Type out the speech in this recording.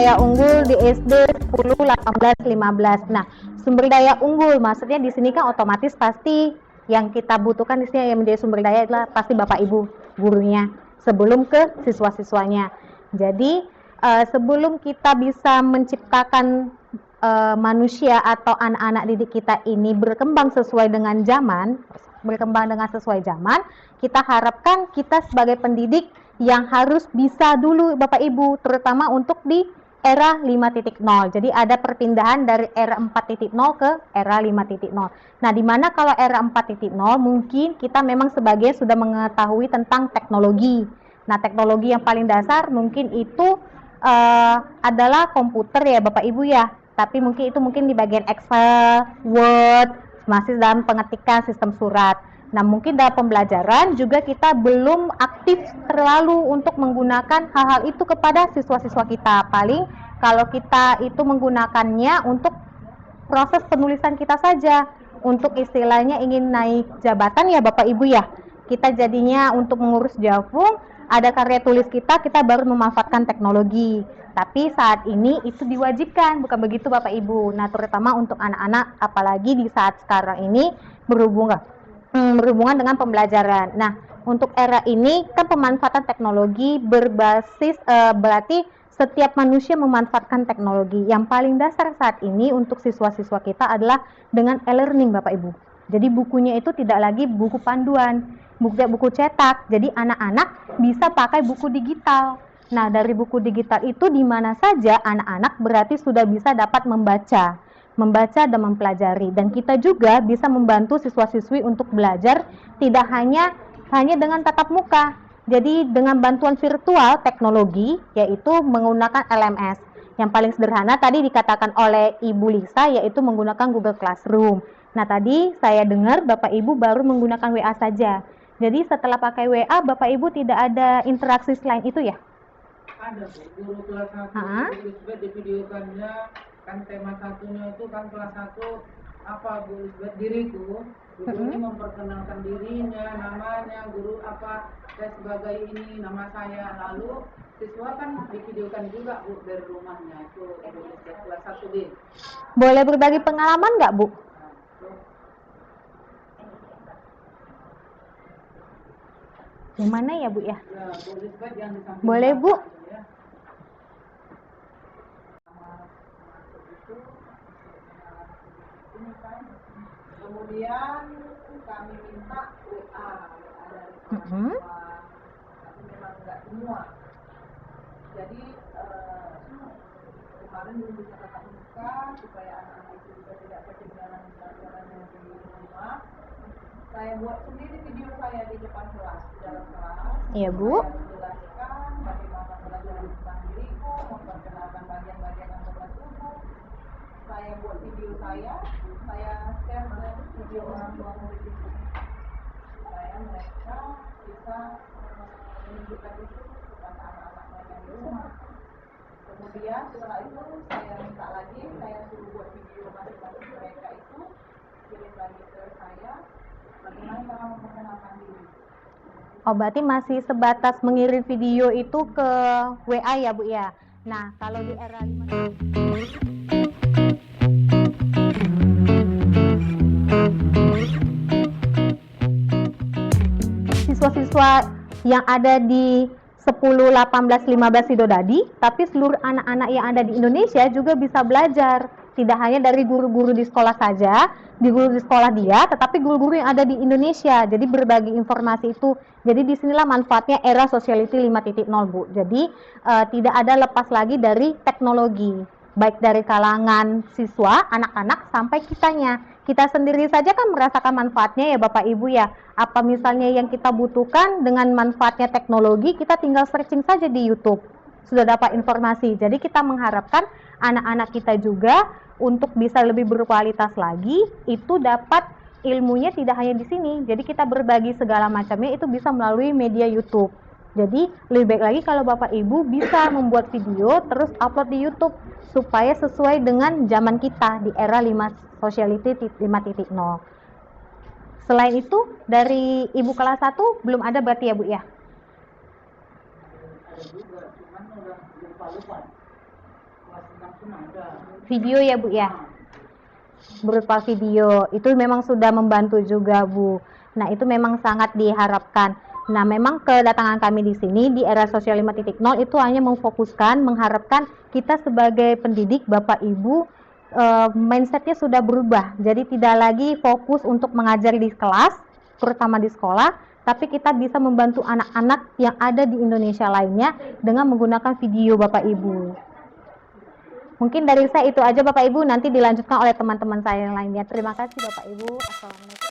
daya unggul di SD 10, 18, 15. Nah, sumber daya unggul maksudnya di sini kan otomatis pasti yang kita butuhkan di sini yang menjadi sumber daya adalah pasti Bapak Ibu gurunya sebelum ke siswa-siswanya. Jadi sebelum kita bisa menciptakan manusia atau anak-anak didik kita ini berkembang sesuai dengan zaman, kita harapkan kita sebagai pendidik yang harus bisa dulu Bapak Ibu, terutama untuk di era 5.0. Jadi ada perpindahan dari era 4.0 ke era 5.0. Nah, di mana kalau era 4.0 mungkin kita memang sebagian sudah mengetahui tentang teknologi. Nah, teknologi yang paling dasar mungkin itu adalah komputer ya Bapak Ibu ya. Tapi mungkin itu di bagian Excel, Word, masih dalam pengetikan sistem surat. Nah, mungkin dalam pembelajaran juga kita belum aktif terlalu untuk menggunakan hal-hal itu kepada siswa-siswa kita. Paling kalau kita itu menggunakannya untuk proses penulisan kita saja. Untuk istilahnya ingin naik jabatan ya Bapak Ibu ya. Kita jadinya untuk mengurus Javung, ada karya tulis kita baru memanfaatkan teknologi. Tapi saat ini itu diwajibkan, bukan begitu Bapak Ibu. Nah, terutama untuk anak-anak, apalagi di saat sekarang ini berhubungan dengan pembelajaran. Nah, untuk era ini kan pemanfaatan teknologi berbasis berarti setiap manusia memanfaatkan teknologi. Yang paling dasar saat ini untuk siswa-siswa kita adalah dengan e-learning Bapak Ibu. Jadi bukunya itu tidak lagi buku panduan, buku cetak. Jadi anak-anak bisa pakai buku digital. Nah, dari buku digital itu di mana saja anak-anak berarti sudah bisa dapat membaca dan mempelajari. Dan kita juga bisa membantu siswa-siswi untuk belajar tidak hanya dengan tatap muka. Jadi dengan bantuan virtual teknologi yaitu menggunakan LMS. Yang paling sederhana tadi dikatakan oleh Ibu Lisa yaitu menggunakan Google Classroom. Nah, tadi saya dengar Bapak Ibu baru menggunakan WA saja. Jadi setelah pakai WA Bapak Ibu tidak ada interaksi selain itu ya? Ada Bu, guru kelas 1 Lisbeth di videokannya kan tema satunya itu kan kelas 1 apa Bu Lisbeth diriku. Guru ini memperkenalkan dirinya, namanya, guru apa, dan sebagai ini nama saya. Lalu siswa kan divideokan juga Bu dari rumahnya itu Bu Lisbeth kelas 1B. Boleh berbagi pengalaman nggak Bu? Yang mana ya Bu ya? Ya, Bu Lisbeth yang di samping boleh Bu. Ya. Kemudian kami minta WA dari semua, tapi memang nggak semua. Jadi kemarin belum bisa tatap muka supaya anak-anak itu juga tidak ketinggalan pelajarannya di rumah. Saya buat sendiri video saya di depan kelas, di dalam kelas. Iya Bu. Saya menjelaskan bagaimana belajar tentang diriku, memperkenalkan bagian-bagian anggota tubuh. Saya buat video saya share video orang tua murid itu. Mereka bisa menunjukkan itu kepada anak-anak mereka di rumah. Kemudian setelah itu saya minta lagi, saya suruh buat video masing-masing mereka itu, kirim lagi ke saya, bagaimana cara memperkenalkan diri. Oh, berarti masih sebatas mengirim video itu ke WA ya Bu ya? Nah, kalau di era 5 siswa-siswa yang ada di 10, 18, 15 Sidodadi, tapi seluruh anak-anak yang ada di Indonesia juga bisa belajar. Tidak hanya dari guru-guru di sekolah saja, di guru di sekolah dia, tetapi guru-guru yang ada di Indonesia. Jadi berbagi informasi itu. Jadi disinilah manfaatnya era Sociality 5.0 Bu. Jadi tidak ada lepas lagi dari teknologi, baik dari kalangan siswa, anak-anak sampai kitanya. Kita sendiri saja kan merasakan manfaatnya ya Bapak Ibu ya. Apa misalnya yang kita butuhkan dengan manfaatnya teknologi, kita tinggal searching saja di YouTube. Sudah dapat informasi. Jadi kita mengharapkan anak-anak kita juga untuk bisa lebih berkualitas lagi, itu dapat ilmunya tidak hanya di sini. Jadi kita berbagi segala macamnya itu bisa melalui media YouTube. Jadi lebih baik lagi kalau Bapak Ibu bisa membuat video terus upload di YouTube supaya sesuai dengan zaman kita di era Sociality 5.0. Selain itu dari Ibu kelas 1 belum ada berarti ya Bu ya? Ada juga, cuman udah lupa-lupa. langsung ada. Video ya Bu ya, berupa video itu memang sudah membantu juga Bu. Nah itu memang sangat diharapkan. Nah memang kedatangan kami di sini di era sosial 5.0 itu hanya memfokuskan, mengharapkan kita sebagai pendidik Bapak Ibu mindsetnya sudah berubah. Jadi tidak lagi fokus untuk mengajar di kelas, terutama di sekolah, tapi kita bisa membantu anak-anak yang ada di Indonesia lainnya dengan menggunakan video Bapak Ibu. Mungkin dari saya itu aja Bapak Ibu, nanti dilanjutkan oleh teman-teman saya yang lainnya. Terima kasih Bapak Ibu. Assalamualaikum.